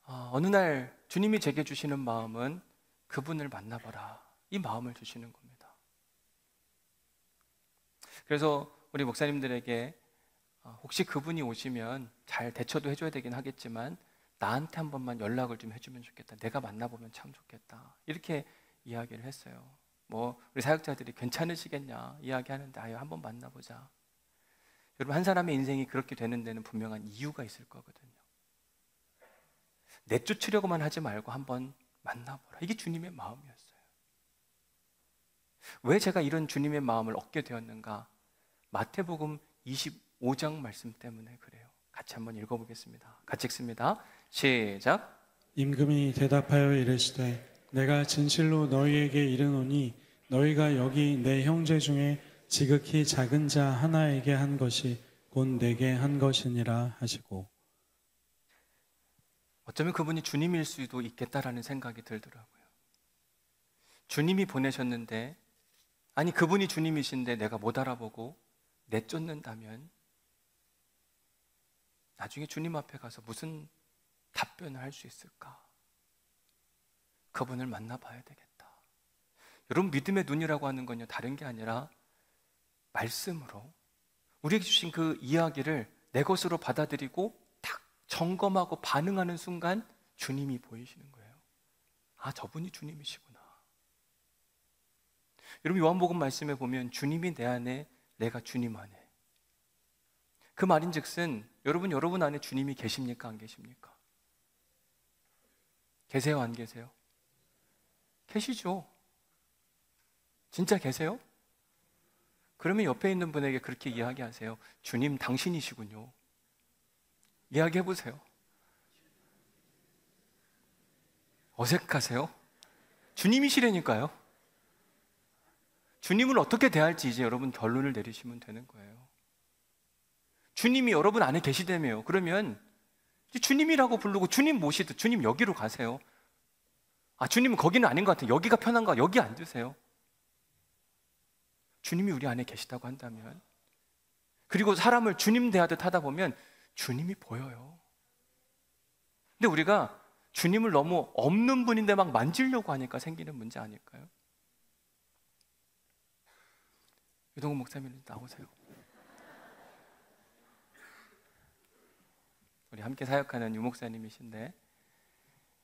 어느 날 주님이 제게 주시는 마음은 그분을 만나봐라, 이 마음을 주시는 겁니다. 그래서 우리 목사님들에게 혹시 그분이 오시면 잘 대처도 해줘야 되긴 하겠지만 나한테 한 번만 연락을 좀 해주면 좋겠다, 내가 만나보면 참 좋겠다, 이렇게 이야기를 했어요. 뭐 우리 사역자들이 괜찮으시겠냐 이야기하는데 아유 한번 만나보자. 여러분 한 사람의 인생이 그렇게 되는 데는 분명한 이유가 있을 거거든요. 내쫓으려고만 하지 말고 한번 만나보라. 이게 주님의 마음이었어요. 왜 제가 이런 주님의 마음을 얻게 되었는가? 마태복음 25장 말씀 때문에 그래요. 같이 한번 읽어보겠습니다. 같이 읽습니다. 시작. 임금이 대답하여 이르시되 내가 진실로 너희에게 이르노니 너희가 여기 내 형제 중에 지극히 작은 자 하나에게 한 것이 곧 내게 한 것이니라 하시고. 어쩌면 그분이 주님일 수도 있겠다라는 생각이 들더라고요. 주님이 보내셨는데, 아니 그분이 주님이신데 내가 못 알아보고 내쫓는다면 나중에 주님 앞에 가서 무슨 답변을 할 수 있을까? 그분을 만나봐야 되겠다. 여러분 믿음의 눈이라고 하는 건요 다른 게 아니라 말씀으로 우리에게 주신 그 이야기를 내 것으로 받아들이고 딱 점검하고 반응하는 순간 주님이 보이시는 거예요. 아, 저분이 주님이시구나. 여러분 요한복음 말씀에 보면 주님이 내 안에 내가 주님 안에, 그 말인즉슨 여러분 안에 주님이 계십니까 안 계십니까? 계세요 안 계세요? 계시죠? 진짜 계세요? 그러면 옆에 있는 분에게 그렇게 이야기하세요. 주님 당신이시군요. 이야기해보세요. 어색하세요? 주님이시라니까요. 주님을 어떻게 대할지 이제 여러분 결론을 내리시면 되는 거예요. 주님이 여러분 안에 계시다며요. 그러면 주님이라고 부르고 주님 모시듯 주님 여기로 가세요. 아, 주님은 거기는 아닌 것 같아요. 여기가 편한가? 여기 앉으세요. 주님이 우리 안에 계시다고 한다면, 그리고 사람을 주님 대하듯 하다 보면 주님이 보여요. 근데 우리가 주님을 너무 없는 분인데 막 만지려고 하니까 생기는 문제 아닐까요? 유동훈 목사님 나오세요. 우리 함께 사역하는 유 목사님이신데,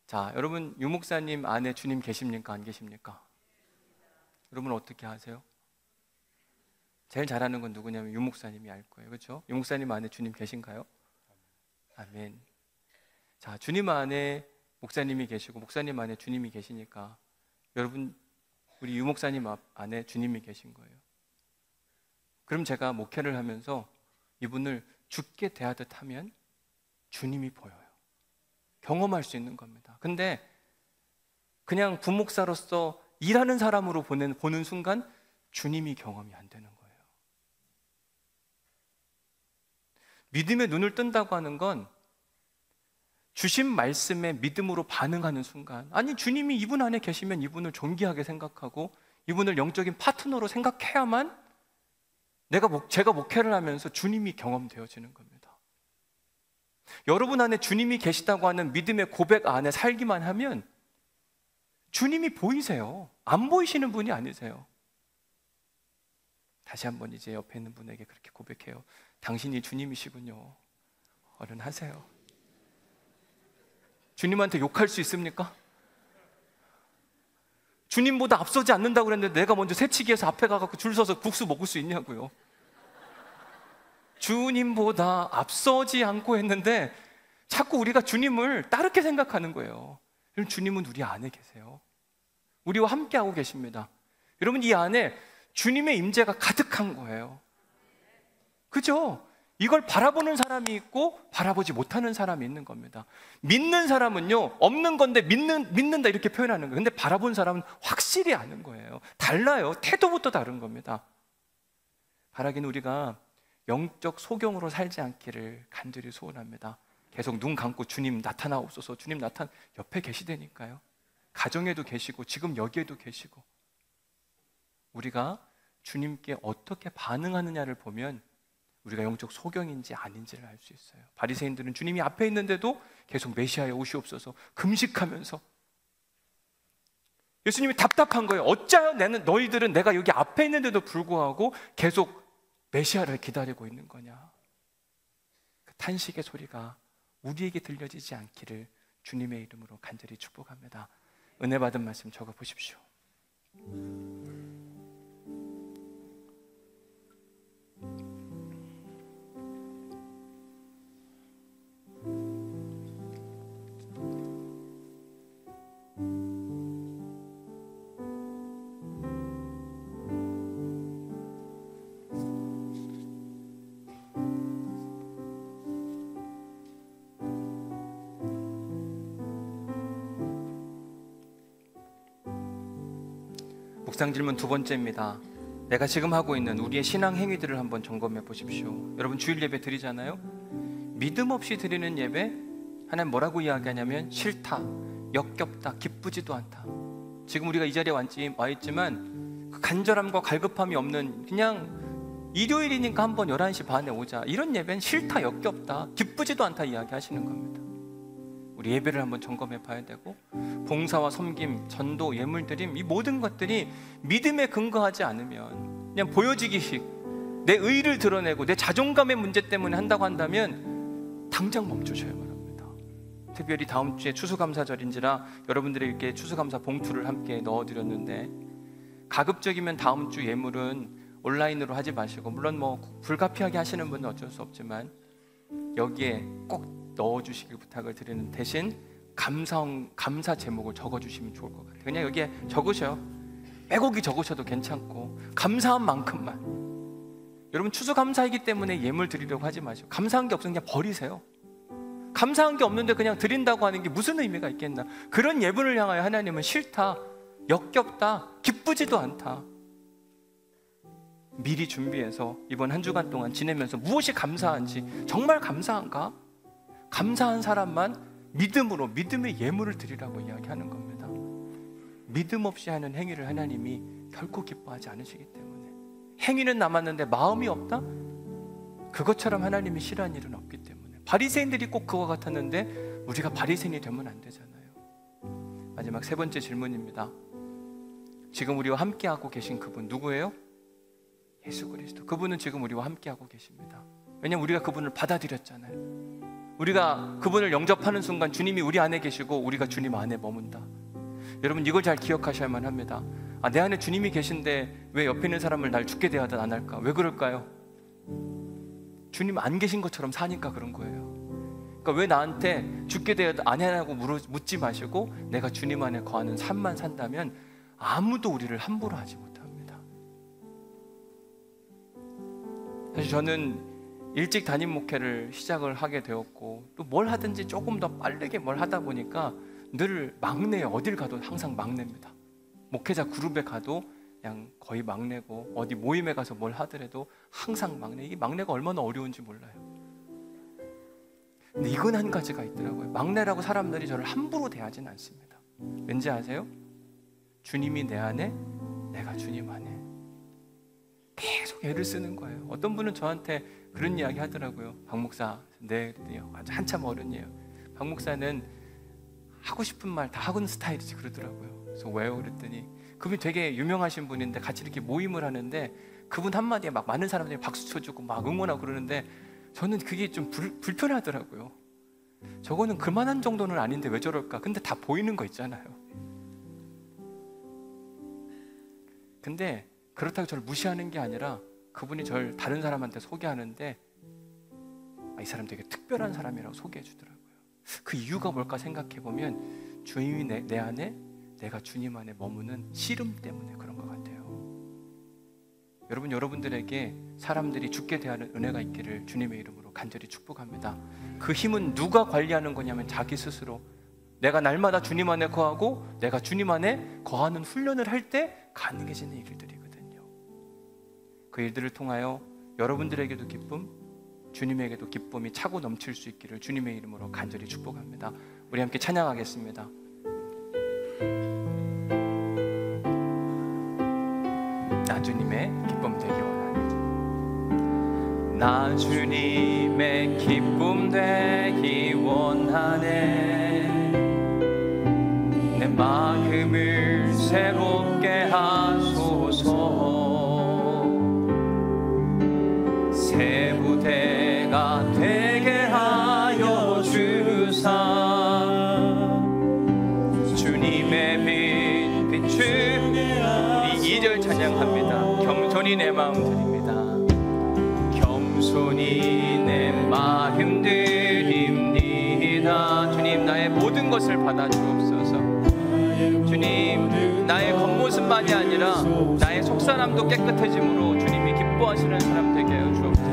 자, 여러분 유 목사님 안에 주님 계십니까 안 계십니까? 여러분 어떻게 아세요? 제일 잘하는 건 누구냐면 유 목사님이 알 거예요. 그렇죠? 유 목사님 안에 주님 계신가요? 아멘. 자, 주님 안에 목사님이 계시고 목사님 안에 주님이 계시니까 여러분 우리 유 목사님 안에 주님이 계신 거예요. 그럼 제가 목회를 하면서 이분을 죽게 대하듯 하면 주님이 보여요. 경험할 수 있는 겁니다. 근데 그냥 부목사로서 일하는 사람으로 보는 순간 주님이 경험이 안 되는 거예요. 믿음의 눈을 뜬다고 하는 건 주신 말씀에 믿음으로 반응하는 순간, 아니 주님이 이분 안에 계시면 이분을 존귀하게 생각하고 이분을 영적인 파트너로 생각해야만 제가 목회를 하면서 주님이 경험되어지는 겁니다. 여러분 안에 주님이 계시다고 하는 믿음의 고백 안에 살기만 하면 주님이 보이세요. 안 보이시는 분이 아니세요. 다시 한번 이제 옆에 있는 분에게 그렇게 고백해요. 당신이 주님이시군요. 얼른 하세요. 주님한테 욕할 수 있습니까? 주님보다 앞서지 않는다고 그랬는데 내가 먼저 새치기해서 앞에 가서 줄 서서 국수 먹을 수 있냐고요. 주님보다 앞서지 않고 했는데 자꾸 우리가 주님을 다르게 생각하는 거예요. 여러분 주님은 우리 안에 계세요. 우리와 함께하고 계십니다. 여러분 이 안에 주님의 임재가 가득한 거예요. 그죠? 이걸 바라보는 사람이 있고 바라보지 못하는 사람이 있는 겁니다. 믿는 사람은요 없는 건데 믿는다 이렇게 표현하는 거예요. 근데 바라본 사람은 확실히 아는 거예요. 달라요. 태도부터 다른 겁니다. 바라기는 우리가 영적 소경으로 살지 않기를 간절히 소원합니다. 계속 눈 감고 주님 나타나옵소서, 주님 옆에 계시다니까요. 가정에도 계시고 지금 여기에도 계시고, 우리가 주님께 어떻게 반응하느냐를 보면 우리가 영적 소경인지 아닌지를 알 수 있어요. 바리새인들은 주님이 앞에 있는데도 계속 메시아에 오시옵소서 금식하면서, 예수님이 답답한 거예요. 어찌하여 너희들은 내가 여기 앞에 있는데도 불구하고 계속 메시아를 기다리고 있는 거냐. 그 탄식의 소리가 우리에게 들려지지 않기를 주님의 이름으로 간절히 축복합니다. 은혜 받은 말씀 적어 보십시오. 묵상 질문 두 번째입니다. 내가 지금 하고 있는 우리의 신앙 행위들을 한번 점검해 보십시오. 여러분 주일 예배 드리잖아요. 믿음 없이 드리는 예배, 하나님 뭐라고 이야기하냐면 싫다, 역겹다, 기쁘지도 않다. 지금 우리가 이 자리에 와 있지만 그 간절함과 갈급함이 없는, 그냥 일요일이니까 한번 11시 반에 오자, 이런 예배는 싫다, 역겹다, 기쁘지도 않다 이야기하시는 겁니다. 우리 예배를 한번 점검해 봐야 되고, 봉사와 섬김, 전도, 예물드림, 이 모든 것들이 믿음에 근거하지 않으면 그냥 보여지기식, 내 의의를 드러내고 내 자존감의 문제 때문에 한다고 한다면 당장 멈추셔야 합니다. 특별히 다음 주에 추수감사절인지라 여러분들에게 추수감사 봉투를 함께 넣어드렸는데, 가급적이면 다음 주 예물은 온라인으로 하지 마시고, 물론 뭐 불가피하게 하시는 분은 어쩔 수 없지만 여기에 꼭 넣어주시길 부탁을 드리는 대신 감사 제목을 적어주시면 좋을 것 같아요. 그냥 여기에 적으셔요. 빼곡히 적으셔도 괜찮고, 감사한 만큼만. 여러분 추수감사이기 때문에 예물 드리려고 하지 마시고, 감사한 게 없으면 그냥 버리세요. 감사한 게 없는데 그냥 드린다고 하는 게 무슨 의미가 있겠나. 그런 예물을 향하여 하나님은 싫다, 역겹다, 기쁘지도 않다. 미리 준비해서 이번 한 주간 동안 지내면서 무엇이 감사한지, 정말 감사한가? 감사한 사람만 믿음으로, 믿음의 예물을 드리라고 이야기하는 겁니다. 믿음 없이 하는 행위를 하나님이 결코 기뻐하지 않으시기 때문에. 행위는 남았는데 마음이 없다? 그것처럼 하나님이 싫어하는 일은 없기 때문에. 바리새인들이 꼭 그와 같았는데 우리가 바리새인이 되면 안 되잖아요. 마지막 세 번째 질문입니다. 지금 우리와 함께하고 계신 그분 누구예요? 예수 그리스도. 그분은 지금 우리와 함께하고 계십니다. 왜냐하면 우리가 그분을 받아들였잖아요. 우리가 그분을 영접하는 순간 주님이 우리 안에 계시고 우리가 주님 안에 머문다. 여러분 이걸 잘 기억하셔야만 합니다. 내 안에 주님이 계신데 왜 옆에 있는 사람을 날 죽게 대하든 안 할까? 왜 그럴까요? 주님 안 계신 것처럼 사니까 그런 거예요. 그러니까 왜 나한테 죽게 대하든 안 하냐고 묻지 마시고, 내가 주님 안에 거하는 삶만 산다면 아무도 우리를 함부로 하지 못합니다. 사실 저는 일찍 담임 목회를 시작을 하게 되었고, 또 뭘 하든지 조금 더 빠르게 뭘 하다 보니까 늘 막내예요. 어딜 가도 항상 막내입니다. 목회자 그룹에 가도 그냥 거의 막내고, 어디 모임에 가서 뭘 하더라도 항상 막내. 이게 막내가 얼마나 어려운지 몰라요. 근데 이건 한 가지가 있더라고요. 막내라고 사람들이 저를 함부로 대하진 않습니다. 왠지 아세요? 주님이 내 안에, 내가 주님 안에. 계속 애를 쓰는 거예요. 어떤 분은 저한테 그런 이야기 하더라고요. 박 목사, 네, 아주 한참 어른이에요. 박 목사는 하고 싶은 말 다 하는 스타일이지 그러더라고요. 그래서 왜요? 그랬더니 그분이 되게 유명하신 분인데 같이 이렇게 모임을 하는데 그분 한마디에 막 많은 사람들이 박수 쳐주고 막 응원하고 그러는데 저는 그게 좀 불편하더라고요. 저거는 그만한 정도는 아닌데 왜 저럴까? 근데 다 보이는 거 있잖아요. 근데 그렇다고 저를 무시하는 게 아니라 그분이 저를 다른 사람한테 소개하는데 이 사람 되게 특별한 사람이라고 소개해 주더라고요. 그 이유가 뭘까 생각해 보면 주님이 내 안에, 내가 주님 안에 머무는 씨름 때문에 그런 것 같아요. 여러분, 여러분들에게 사람들이 죽게 대하는 은혜가 있기를 주님의 이름으로 간절히 축복합니다. 그 힘은 누가 관리하는 거냐면 자기 스스로. 내가 날마다 주님 안에 거하고 내가 주님 안에 거하는 훈련을 할 때 가능해지는 일들이거든요. 그 일들을 통하여 여러분들에게도 기쁨, 주님에게도 기쁨이 차고 넘칠 수 있기를 주님의 이름으로 간절히 축복합니다. 우리 함께 찬양하겠습니다. 나 주님의 기쁨 되기 원하네. 나 주님의 기쁨 되기 원하네. 내 마음을 새롭게 하소서. 새 부대가 되게 하여 주사. 주님의 빛 비추게 하소서. 우리 2절 찬양합니다. 겸손히 내 마음 드립니다. 겸손히 내 마음 드립니다. 주님, 나의 모든 것을 받아 주옵소서. 주님, 나의 겉모습만이 아니라 나의 속사람도 깨끗해짐으로 주님이 기뻐하시는 사람 되게 하여 주옵소서.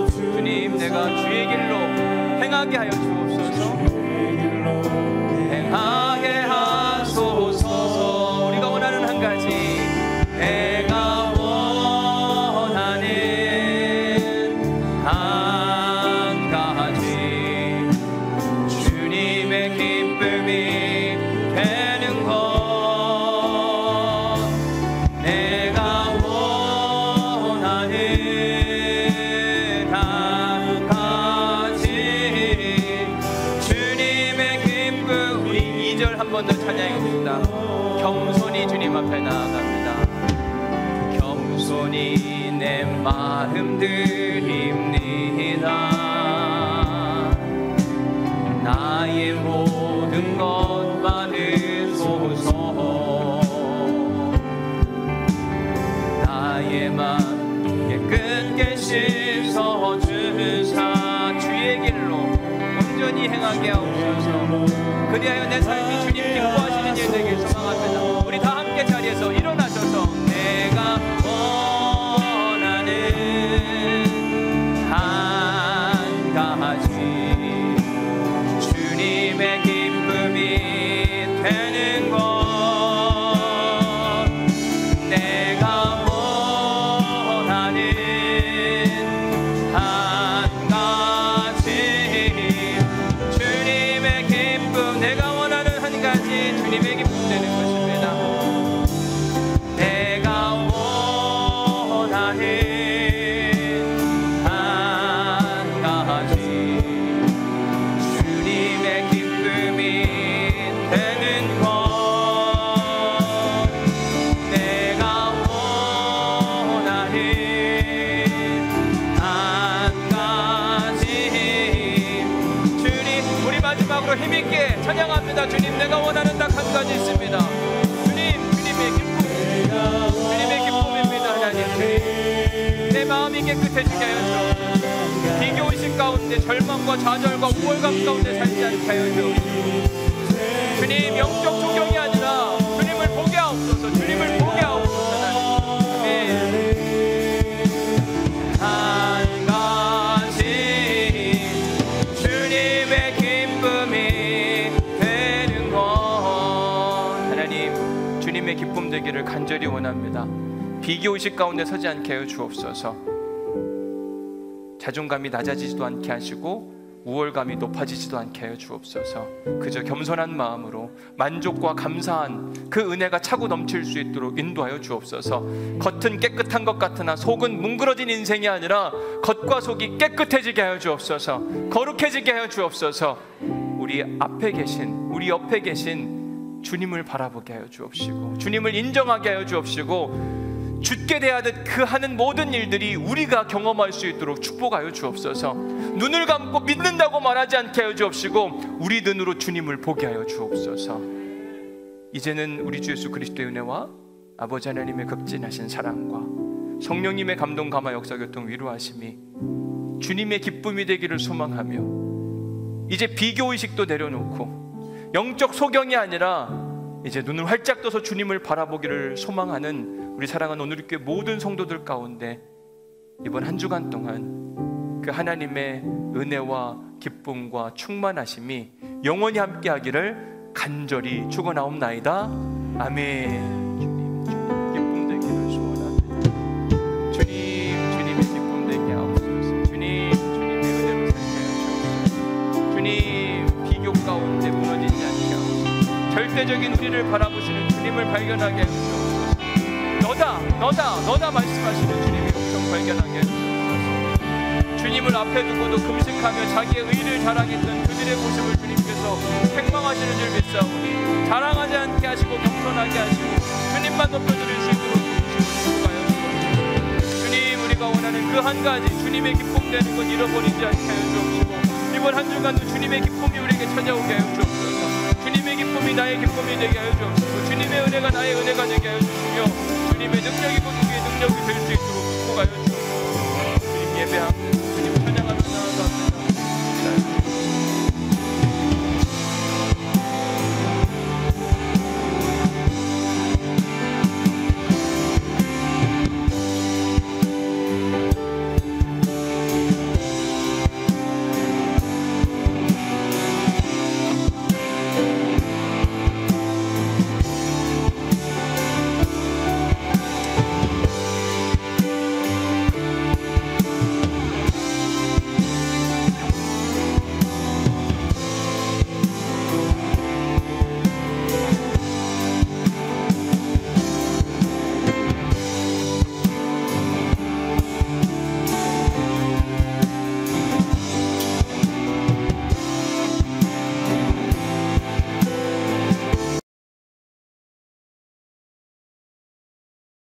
주님, 내가 주의 길로 행하게 하여 주옵소서. 행하게 하소서. 한 가지 주님의 기쁨. 우리 2절 한 번 더 찬양합니다. 겸손히 주님 앞에 나아갑니다. 겸손히 내 마음 드립니다. 나의 모든 것 받으소서. 나의 맘 깨끗게 씻어주사. 주의 길로 온전히 행하게 하옵소서. 그리하여 내 삶이 주님 기뻐하시는 일 되길 소망합니다. 우리 다 함께 자리에서 일어나셔서 내가 원하는 한 가지 주님의 기쁨이 되는 것. 내가 원하는 한 가지 주님의 기쁨. 내가 원하는 한 가지 주님의 기쁨 되는 것입니다. 내가 원하는 한 가지 주님의 기쁨이 되는 것. 내가 원하는 한 가지 주님. 우리 마지막으로 힘있게 찬양합니다. 주님, 내가 원하는 딱 한 가지 있습니다. 주님, 주님의 기쁨, 주님의 기쁨입니다. 하나님, 주님, 내 마음이 깨끗해지게 하여 주옵소서. 비교의식 가운데 절망과 좌절과 우월감 가운데 살지 않게 하여 주옵소서. 주님, 영적 조경이 아니라 주님을 보게 하옵소서. 주님을 보게 하옵소서. 하나님, 한 가지 주님의 기쁨이 되는 것. 하나님, 주님의 기쁨 되기를 간절히 원합니다. 비교의식 가운데 서지 않게 하여 주옵소서. 자존감이 낮아지지도 않게 하시고 우월감이 높아지지도 않게 하여 주옵소서. 그저 겸손한 마음으로 만족과 감사한 그 은혜가 차고 넘칠 수 있도록 인도하여 주옵소서. 겉은 깨끗한 것 같으나 속은 뭉그러진 인생이 아니라 겉과 속이 깨끗해지게 하여 주옵소서. 거룩해지게 하여 주옵소서. 우리 앞에 계신, 우리 옆에 계신 주님을 바라보게 하여 주옵시고, 주님을 인정하게 하여 주옵시고, 죽게 대하듯 그 하는 모든 일들이 우리가 경험할 수 있도록 축복하여 주옵소서. 눈을 감고 믿는다고 말하지 않게 하여 주옵시고 우리 눈으로 주님을 보게 하여 주옵소서. 이제는 우리 주 예수 그리스도의 은혜와 아버지 하나님의 극진하신 사랑과 성령님의 감동 감화 역사 교통 위로하심이 주님의 기쁨이 되기를 소망하며, 이제 비교의식도 내려놓고 영적 소경이 아니라 이제 눈을 활짝 떠서 주님을 바라보기를 소망하는 우리 사랑하는 오늘교회 모든 성도들 가운데 이번 한 주간 동안 그 하나님의 은혜와 기쁨과 충만하심이 영원히 함께하기를 간절히 축원하옵나이다. 아멘. 주님, 주님 기쁨 되기를 소원합니다. 주님, 주님의 기쁨 되게 하옵소서. 주님, 주님의 은혜로 살게 하옵소서. 주님, 비교 가운데 무너지지 않게 하옵소서. 절대적인 우리를 바라보시는 주님을 발견하게 하옵소서. 너다 말씀하시는 주님의 음성 발견하게 해주옵소서. 주님을 앞에 두고도 금식하며 자기의 의를 자랑했던 그들의 모습을 주님께서 책망하시는 줄 믿사오니 자랑하지 않게 하시고 겸손하게 하시고 주님만 높여드릴 수 있도록 도우시고 축복하여 주옵소서. 주님, 우리가 원하는 그 한 가지 주님의 기쁨 되는 것 잃어버리지 않게 하여 주옵시고 이번 한 주간도 주님의 기쁨이 우리에게 찾아오게 하여 주옵소서. 주님의 기쁨이 나의 기쁨이 되게 하여 주옵시고 주님의 은혜가 나의 은혜가 되게 하여 주시며 주님의 능력이고 누구의 능력이 될 수 있도록 축복하여 주옵소서. 주님 예배합니다.